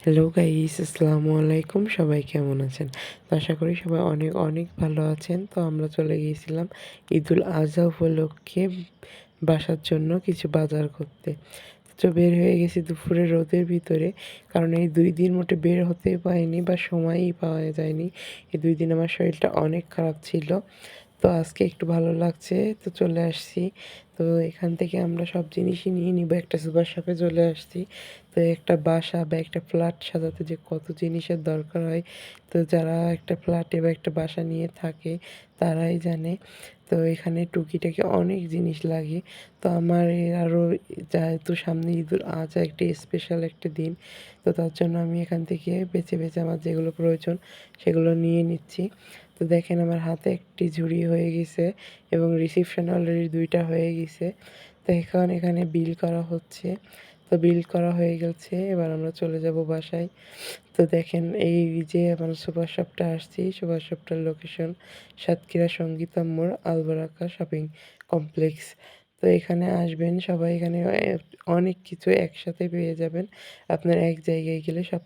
Hello guys, আসসালামু আলাইকুম। সবাই কেমন আছেন? তো আশা করি সবাই অনেক অনেক ভালো আছেন। তো আমরা চলে গিয়েছিলাম ঈদুল আজহা উপলক্ষে বাসার জন্য কিছু বাজার করতে। তো বের হয়ে গেছি দুপুরে রোদের ভিতরে, কারণ এই 2 দিন মোটে বের হতেই পারিনি বা সময়ই পাওয়া যায়নি। এই 2 দিন আমার শরীরটা অনেক খারাপ ছিল। তো আজকে একটু ভালো লাগছে, তো চলে আসছি। তো এখান থেকে আমরা সব জিনিসই নিয়ে নিবো। একটা সুপার শপে চলে আসছি। তো একটা বাসা বা একটা ফ্ল্যাট সাজাতে যে কত জিনিসের দরকার হয়, তো যারা একটা ফ্ল্যাটে বা একটা বাসা নিয়ে থাকে তারাই জানে। তো এখানে টুকিটাকি অনেক জিনিস লাগে। তো আমার আরও যেহেতু সামনে ঈদুল আজহা একটা স্পেশাল একটা দিন, তো তার জন্য আমি এখান থেকে বেছে বেছে আমার যেগুলো প্রয়োজন সেগুলো নিয়ে নিচ্ছি। তো দেখেন আমার হাতে একটি ঝুড়ি হয়ে গেছে এবং রিসিপশন অলরেডি 2টা হয়ে গেছে। তো এখন এখানে বিল করা হচ্ছে। তো বিল করা হয়ে গেছে, এবার আমরা চলে যাব বাসায়। তো দেখেন এই যে আমার সুপার শপটা আসছি, সুপার শপটার লোকেশন সাতক্ষীরা সঙ্গীতম মোড় আলবারাকা শপিং কমপ্লেক্স। তো এখানে আসবেন সবাই, এখানে অনেক কিছু একসাথে পেয়ে যাবেন। আপনার এক জায়গায় গেলে সব